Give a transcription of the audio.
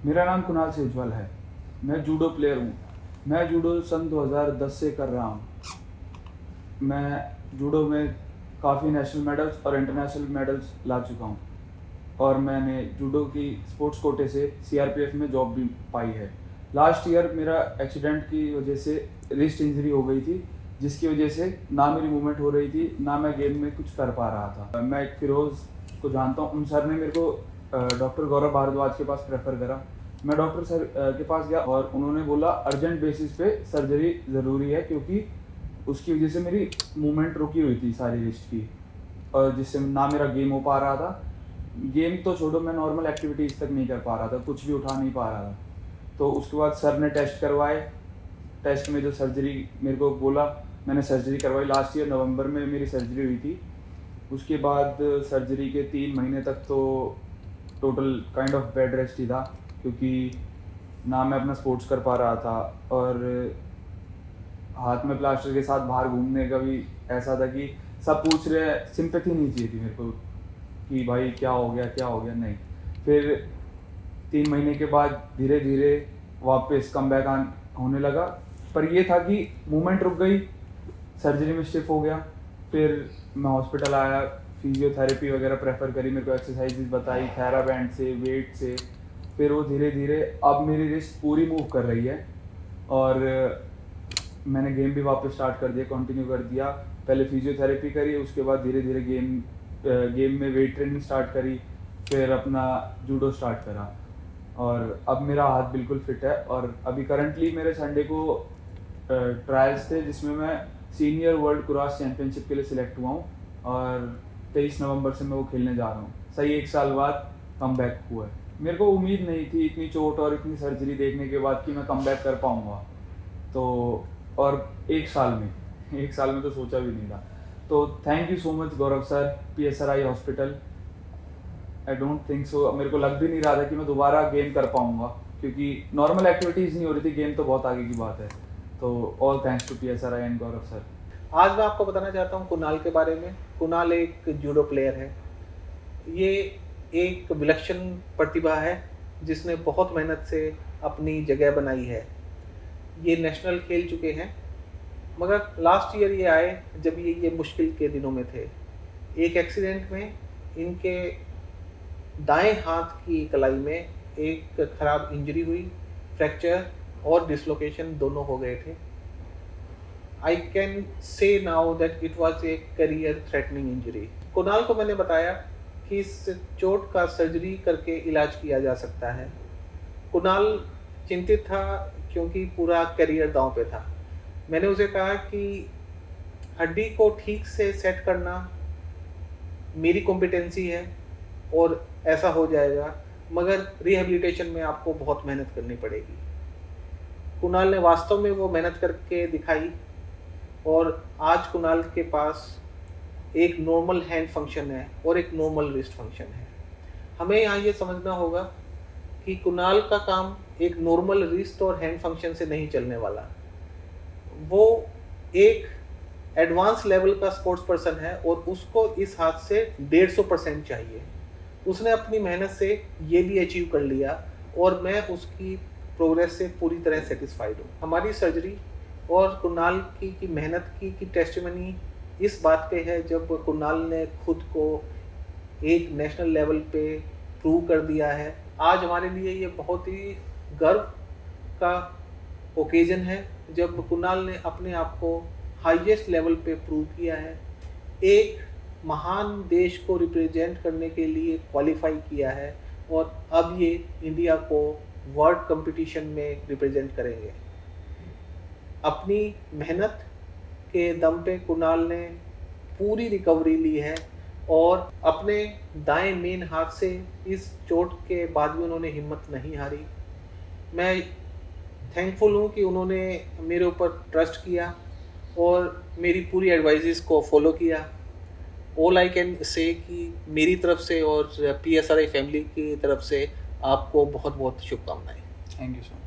मेरा नाम कुणाल सेजवाल है। मैं जूडो प्लेयर हूँ। मैं जूडो सन 2010 से कर रहा हूँ। मैं जूडो में काफ़ी नेशनल मेडल्स और इंटरनेशनल मेडल्स ला चुका हूँ और मैंने जूडो की स्पोर्ट्स कोटे से सीआरपीएफ में जॉब भी पाई है। लास्ट ईयर मेरा एक्सीडेंट की वजह से रिस्ट इंजरी हो गई थी, जिसकी वजह से ना मेरी मूवमेंट हो रही थी, ना मैं गेम में कुछ कर पा रहा था। मैं एक फिरोज़ को जानता हूँ, उन सर ने मेरे को डॉक्टर गौरव भारद्वाज के पास प्रेफर करा। मैं डॉक्टर सर के पास गया और उन्होंने बोला अर्जेंट बेसिस पे सर्जरी ज़रूरी है, क्योंकि उसकी वजह से मेरी मूवमेंट रुकी हुई थी सारी रिस्ट की, और जिससे ना मेरा गेम हो पा रहा था। गेम तो छोड़ो, मैं नॉर्मल एक्टिविटीज़ तक नहीं कर पा रहा था, कुछ भी उठा नहीं पा रहा था। तो उसके बाद सर ने टेस्ट करवाए। टेस्ट में जो सर्जरी मेरे को बोला, मैंने सर्जरी करवाई। लास्ट ईयर नवंबर में मेरी सर्जरी हुई थी। उसके बाद सर्जरी के 3 महीने तक तो total kind of bed rest ही था, क्योंकि ना मैं अपना स्पोर्ट्स कर पा रहा था और हाथ में प्लास्टर के साथ बाहर घूमने का भी ऐसा था कि सब पूछ रहे हैं, सिंपैथी नहीं चाहिए थी मेरे को कि भाई क्या हो गया नहीं। फिर 3 महीने के बाद धीरे धीरे वापस कम बैक होने लगा, पर ये था कि मूवमेंट रुक गई, सर्जरी में स्टिफ हो गया। फिर मैं हॉस्पिटल आया, फिजियोथेरेपी वगैरह प्रेफर करी, मेरे को एक्सरसाइजेज बताई थेराबैंड से, वेट से। फिर वो धीरे धीरे अब मेरी रिस्ट पूरी मूव कर रही है और मैंने गेम भी वापस स्टार्ट कर दिया, कंटिन्यू कर दिया। पहले फिजियोथेरेपी करी, उसके बाद धीरे धीरे गेम में वेट ट्रेनिंग स्टार्ट करी, फिर अपना जूडो स्टार्ट करा और अब मेरा हाथ बिल्कुल फिट है। और अभी करंटली मेरे संडे को ट्रायल्स थे, जिसमें मैं सीनियर वर्ल्ड क्रॉस चैम्पियनशिप के लिए सिलेक्ट हुआ हूँ और 23 नवंबर से मैं वो खेलने जा रहा हूँ। सही 1 साल बाद कम बैक हुआ है। मेरे को उम्मीद नहीं थी इतनी चोट और इतनी सर्जरी देखने के बाद कि मैं कम बैक कर पाऊँगा, तो और 1 साल में तो सोचा भी नहीं था। तो thank you so much Gaurav sir, PSRI hospital. I don't think so, मेरे को लग भी नहीं रहा था कि मैं दोबारा गेम कर पाऊँगा, क्योंकि नॉर्मल एक्टिविटीज़ नहीं हो रही थी, गेम तो बहुत आगे की बात है। तो all thanks to PSRI and Gaurav sir. आज मैं आपको बताना चाहता हूँ कुणाल के बारे में। कुणाल एक जूडो प्लेयर है। ये एक विलक्षण प्रतिभा है जिसने बहुत मेहनत से अपनी जगह बनाई है। ये नेशनल खेल चुके हैं, मगर लास्ट ईयर ये आए जब ये मुश्किल के दिनों में थे। एक एक्सीडेंट में इनके दाएं हाथ की कलाई में एक खराब इंजरी हुई, फ्रैक्चर और डिसलोकेशन दोनों हो गए थे। I can say now that it was a career threatening injury. Kunal को मैंने बताया कि इस चोट का सर्जरी करके इलाज किया जा सकता है। कुणाल चिंतित था क्योंकि पूरा करियर दांव पे था। मैंने उसे कहा कि हड्डी को ठीक से सेट करना मेरी कॉम्पिटेंसी है और ऐसा हो जाएगा, मगर रिहेबिलिटेशन में आपको बहुत मेहनत करनी पड़ेगी। कुणाल ने वास्तव में वो मेहनत करके दिखाई और आज कुणाल के पास एक नॉर्मल हैंड फंक्शन है और एक नॉर्मल रिस्ट फंक्शन है। हमें यहाँ ये समझना होगा कि कुणाल का काम एक नॉर्मल रिस्ट और हैंड फंक्शन से नहीं चलने वाला। वो एक एडवांस लेवल का स्पोर्ट्स पर्सन है और उसको इस हाथ से 150% चाहिए। उसने अपनी मेहनत से ये भी अचीव कर लिया और मैं उसकी प्रोग्रेस से पूरी तरह सेटिस्फाइड हूँ। हमारी सर्जरी और कुणाल की मेहनत की टेस्टिमनी इस बात पे है, जब कुणाल ने खुद को एक नेशनल लेवल पे प्रूव कर दिया है। आज हमारे लिए ये बहुत ही गर्व का ओकेजन है जब कुणाल ने अपने आप को हाईएस्ट लेवल पे प्रूव किया है, एक महान देश को रिप्रेजेंट करने के लिए क्वालिफाई किया है और अब ये इंडिया को वर्ल्ड कंपटीशन में रिप्रेजेंट करेंगे। अपनी मेहनत के दम पे कुणाल ने पूरी रिकवरी ली है और अपने दाएं मेन हाथ से इस चोट के बाद भी उन्होंने हिम्मत नहीं हारी। मैं थैंकफुल हूँ कि उन्होंने मेरे ऊपर ट्रस्ट किया और मेरी पूरी एडवाइजेस को फॉलो किया। ऑल आई कैन से कि मेरी तरफ से और PSRI फैमिली की तरफ से आपको बहुत बहुत शुभकामनाएं। Thank you so much.